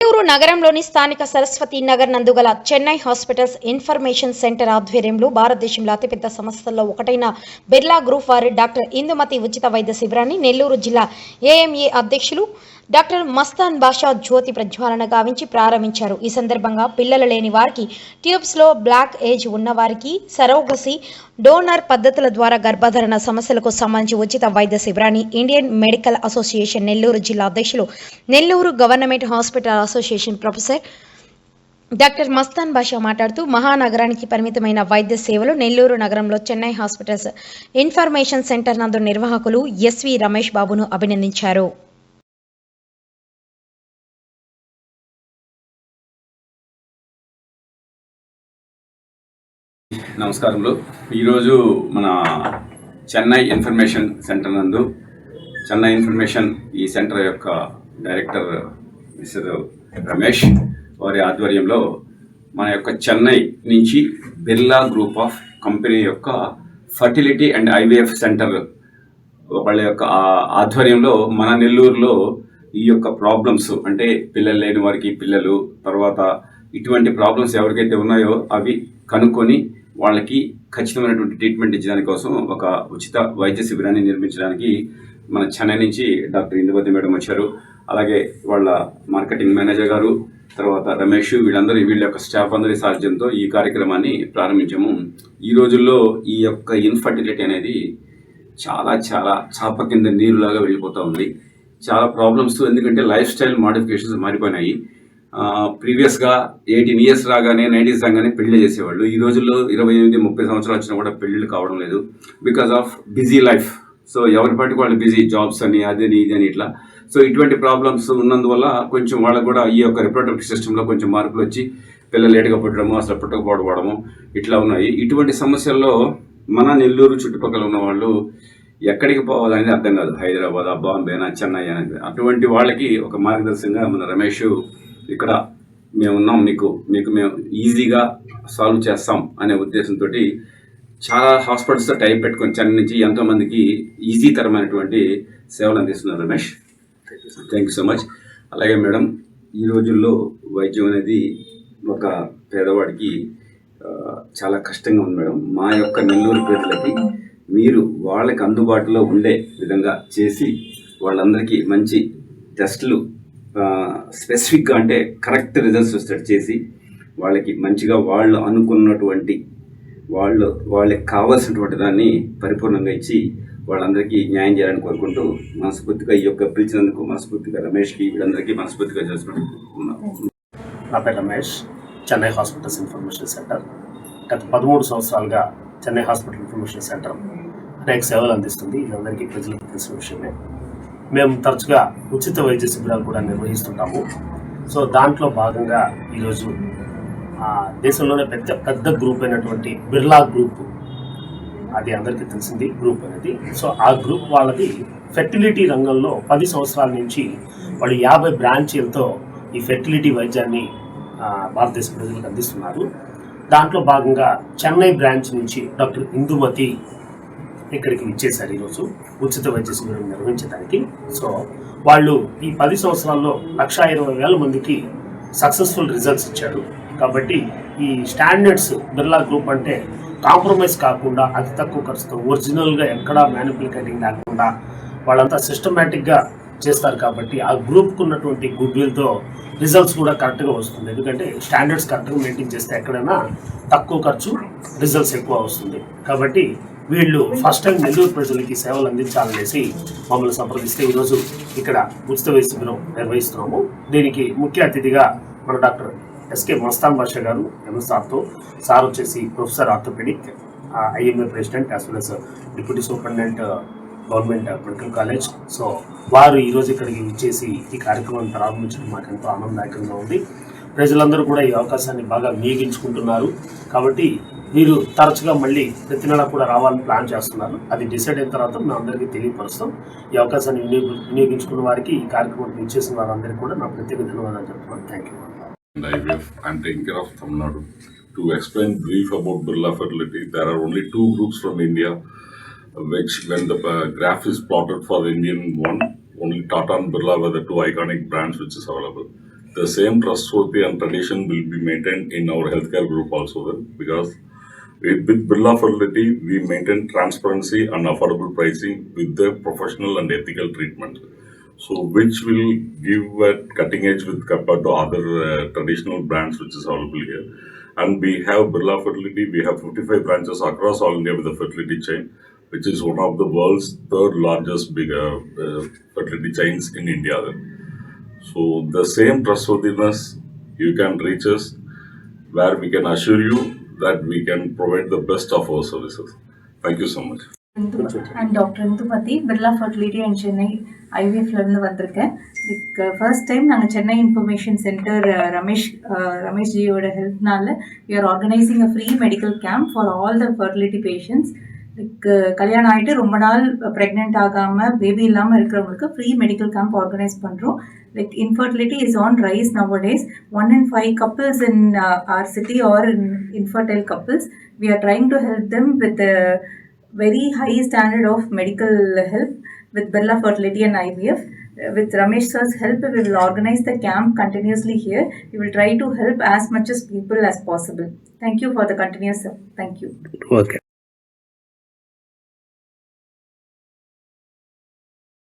నెల్లూరు నగరంలోని స్థానిక సరస్వతి నగర్ నందుగల చెన్నై హాస్పిటల్స్ ఇన్ఫర్మేషన్ సెంటర్ ఆధ్వర్యంలో భారతదేశంలో అతిపెద్ద సంస్థల్లో ఒకటైన బిర్లా గ్రూప్ వారి డాక్టర్ ఇందుమతి ఉచిత వైద్య శిబిరాన్ని నెల్లూరు జిల్లా ఏఎంఏ అధ్యక్షులు డాక్టర్ మస్తాన్ బాషా జ్యోతి ప్రజ్వాలన గావించి ప్రారంభించారు. ఈ సందర్భంగా పిల్లలు లేని వారికి, ట్యూబ్స్ లో బ్లాక్ ఏజ్ ఉన్న వారికి, సరోగసి, డోనర్ పద్ధతుల ద్వారా గర్భధారణ సమస్యలకు సంబంధించి ఉచిత వైద్య శిబిరాన్ని ఇండియన్ మెడికల్ అసోసియేషన్ నెల్లూరు జిల్లా అధ్యక్షులు, Nellore government hospital association professor doctor Mastan Basha మాట్లాడుతూ, మహానగరానికి పరిమితమైన వైద్య సేవలు నెల్లూరు నగరంలో చెన్నై హాస్పిటల్స్ ఇన్ఫర్మేషన్ సెంటర్ నందు నిర్వాహకులు ఎస్వి రమేష్ బాబును అభినందించారు. నమస్కారములు. ఈరోజు మన చెన్నై ఇన్ఫర్మేషన్ సెంటర్ నందు చెన్నై ఇన్ఫర్మేషన్ ఈ సెంటర్ యొక్క డైరెక్టర్ మిస్టర్ రమేష్ వారి ఆధ్వర్యంలో మన యొక్క చెన్నై నుంచి బిర్లా గ్రూప్ ఆఫ్ కంపెనీ యొక్క ఫర్టిలిటీ అండ్ ఐవీఎఫ్ సెంటర్ వాళ్ళ యొక్క ఆధ్వర్యంలో మన నెల్లూరులో ఈ యొక్క ప్రాబ్లమ్స్ అంటే పిల్లలు లేని వారికి పిల్లలు, తర్వాత ఇటువంటి ప్రాబ్లమ్స్ ఎవరికైతే ఉన్నాయో అవి కనుక్కొని వాళ్ళకి ఖచ్చితమైనటువంటి ట్రీట్మెంట్ ఇచ్చడానికి కోసం ఒక ఉచిత వైద్య శిబిరాన్ని నిర్మించడానికి మన చెన్నై నుంచి డాక్టర్ ఇందుమతి మేడం వచ్చారు. అలాగే వాళ్ళ మార్కెటింగ్ మేనేజర్ గారు, తర్వాత రమేష్, వీళ్ళ యొక్క స్టాఫ్ అందరి సాధ్యంతో ఈ కార్యక్రమాన్ని ప్రారంభించాము. ఈ రోజుల్లో ఈ యొక్క ఇన్ఫర్టిలిటీ అనేది చాలా చాలా చాప కింద నీరులాగా వెళ్ళిపోతూ ఉంది. చాలా ప్రాబ్లమ్స్, ఎందుకంటే లైఫ్ స్టైల్ మోడిఫికేషన్స్ మారిపోయినాయి. ప్రీవియస్గా 18 years రాగానే 90s రాగానే పెళ్లి చేసేవాళ్ళు. ఈ రోజుల్లో 28-30 సంవత్సరాలు వచ్చినా కూడా పెళ్లిళ్ళు కావడం లేదు, because of busy life. So ఎవరి పాటికి వాళ్ళు బిజీ, జాబ్స్ అని అదని ఇది అని ఇట్లా. సో ఇటువంటి ప్రాబ్లమ్స్ ఉన్నందువల్ల కొంచెం వాళ్ళకు కూడా ఈ యొక్క రిప్రొడక్టివ్ సిస్టంలో కొంచెం మార్పులు వచ్చి పిల్లలు లేటుగా పుట్టడము, అసలు పుట్టకపోవడము ఇట్లా ఉన్నాయి. ఇటువంటి సమస్యల్లో మన నెల్లూరు చుట్టుపక్కల ఉన్న వాళ్ళు ఎక్కడికి పోవాలనేది అర్థం కాదు. హైదరాబాద్, బాంబేనా, చెన్నై అనేది. అటువంటి వాళ్ళకి ఒక మార్గదర్శకంగా మన రమేష్ ఇక్కడ మేమున్నాం, మీకు మేము ఈజీగా సాల్వ్ చేస్తాం అనే ఉద్దేశంతో చాలా హాస్పిటల్స్తో టైప్ పెట్టుకొని చెన్నై నుంచి ఎంతోమందికి ఈజీ తరమైనటువంటి సేవలు అందిస్తున్నారు Ramesh. Thank you so much. అలాగే మేడం, ఈ రోజుల్లో వైద్యం అనేది ఒక పేదవాడికి చాలా కష్టంగా ఉంది మేడం. మా యొక్క నెల్లూరు ప్రజలకి మీరు వాళ్ళకి అందుబాటులో ఉండే విధంగా చేసి వాళ్ళందరికీ మంచి టెస్టులు స్పెసిఫిక్గా అంటే కరెక్ట్ రిజల్ట్స్ వచ్చేటట్టు చేసి వాళ్ళకి మంచిగా వాళ్ళు అనుకున్నటువంటి వాళ్ళకి కావాల్సినటువంటి దాన్ని పరిపూర్ణంగా ఇచ్చి వాళ్ళందరికీ న్యాయం చేయాలని కోరుకుంటూ మనస్ఫూర్తిగా ఈ యొక్క పిలిచినందుకు మనస్ఫూర్తిగా రమేష్కి వీళ్ళందరికీ మనస్ఫూర్తిగా చేసుకుంటున్నాను. నా పేరు Ramesh, Chennai hospitals information centre. గత 13 సంవత్సరాలుగా చెన్నై హాస్పిటల్ ఇన్ఫర్మేషన్ సెంటర్ అనేక సేవలు అందిస్తుంది. ఇది అందరికీ ప్రజలకు తెలిసిన విషయమే. మేము తరచుగా ఉచిత వైద్య శిబిరాలు కూడా నిర్వహిస్తుంటాము. సో దాంట్లో భాగంగా ఈరోజు దేశంలోనే పెద్ద గ్రూప్ అయినటువంటి బిర్లా గ్రూప్, అది అందరికీ తెలిసింది గ్రూప్ అనేది. సో ఆ గ్రూప్ వాళ్ళది ఫెర్టిలిటీ రంగంలో 10 సంవత్సరాల నుంచి వాళ్ళు 50 బ్రాంచీలతో ఈ ఫెర్టిలిటీ వైద్యాన్ని భారతదేశ ప్రజలకు అందిస్తున్నారు. దాంట్లో భాగంగా చెన్నై బ్రాంచ్ నుంచి డాక్టర్ ఇందుమతి ఇక్కడికి ఇచ్చేశారు ఈరోజు ఉచిత వైద్య శిబిరం నిర్వహించడానికి. సో వాళ్ళు ఈ 10 సంవత్సరాల్లో 1,20,000 మందికి సక్సెస్ఫుల్ రిజల్ట్స్ ఇచ్చారు. కాబట్టి ఈ స్టాండర్డ్స్ బిర్లా గ్రూప్ అంటే కాంప్రమైజ్ కాకుండా అతి తక్కువ ఖర్చుతో ఒరిజినల్గా ఎక్కడా మ్యానిపులేటింగ్ లేకుండా వాళ్ళంతా సిస్టమేటిక్గా చేస్తారు. కాబట్టి ఆ గ్రూప్కు ఉన్నటువంటి గుడ్ విల్తో రిజల్ట్స్ కూడా కరెక్ట్గా వస్తుంది. ఎందుకంటే స్టాండర్డ్స్ కరెక్ట్గా మెయింటైన్ చేస్తే ఎక్కడైనా తక్కువ ఖర్చు, రిజల్ట్స్ ఎక్కువ వస్తుంది. కాబట్టి వీళ్ళు ఫస్ట్ టైం నెల్లూరు ప్రజలకి సేవలు అందించాలనేసి మమ్మల్ని సంప్రదిస్తే ఈరోజు ఇక్కడ ఉచిత వైద్య శిబిరం నిర్వహిస్తున్నాము. దీనికి ముఖ్య అతిథిగా మన డాక్టర్ ఎస్కే మస్తాన్ బాషా గారు, ఎంఎస్ఆర్తో, సార్ వచ్చేసి professor orthopaedic, IMA president, as well as deputy superintendent government medical college. So వారు ఈరోజు ఇక్కడికి ఇచ్చేసి ఈ కార్యక్రమాన్ని ప్రారంభించడం మాకు ఎంతో ఆనందదాయకంగా ఉంది. ప్రజలందరూ కూడా ఈ అవకాశాన్ని బాగా వినియోగించుకుంటున్నారు. కాబట్టి మీరు తరచుగా మళ్ళీ ప్రతి నెల కూడా రావాలని ప్లాన్ చేస్తున్నారు. అది డిసైడ్ అయిన తర్వాత మేము అందరికీ తెలియపరుస్తాం. ఈ అవకాశాన్ని వినియోగించుకున్న వారికి, ఈ కార్యక్రమాన్ని ఇచ్చేసిన వారందరికీ కూడా నా ప్రత్యేక ధన్యవాదాలు చెప్తున్నాను. Thank you. I'm taking care of Tamil Nadu. To explain brief about Birla Fertility, there are only 2 groups from India, which when the graph is plotted for the Indian one, only Tata and Birla were the 2 iconic brands which is available. the same trustworthy and tradition will be maintained in our healthcare group also then, because with Birla Fertility, we maintain transparency and affordable pricing with the professional and ethical treatment. So, which will give a cutting edge with compared to other traditional brands which is available here. And we have Birla Fertility, we have 55 branches across all India with the fertility chain, which is one of the world's third largest fertility chains in India. Then. So, the same trustworthiness you can reach us where we can assure you that we can provide the best of our services. Thank you so much. And doctor Indumathi Birla fertility and Chennai ஐவிஎஃப்லேருந்து வந்திருக்கேன். First time நாங்கள் Chennai information centre ரமேஷ்ஜியோட ஹெல்ப்னால we are organising a free medical camp for all the fertility patients. கல்யாணம் ஆகிட்டு ரொம்ப நாள் pregnant ஆகாமல் பேபி இல்லாமல் இருக்கிறவங்களுக்கு ஃப்ரீ மெடிக்கல் கேம்ப் ஆர்கனைஸ் பண்ணுறோம். Infertility is on rise nowadays. 1 in 5 couples in our city or infertile couples, we are trying to help them with a very high standard of medical help with Birla Fertility and IVF. With Ramesh sir's help, we will organize the camp continuously here. We will try to help as much as people as possible. Thank you for the continuous help. Thank you. Okay.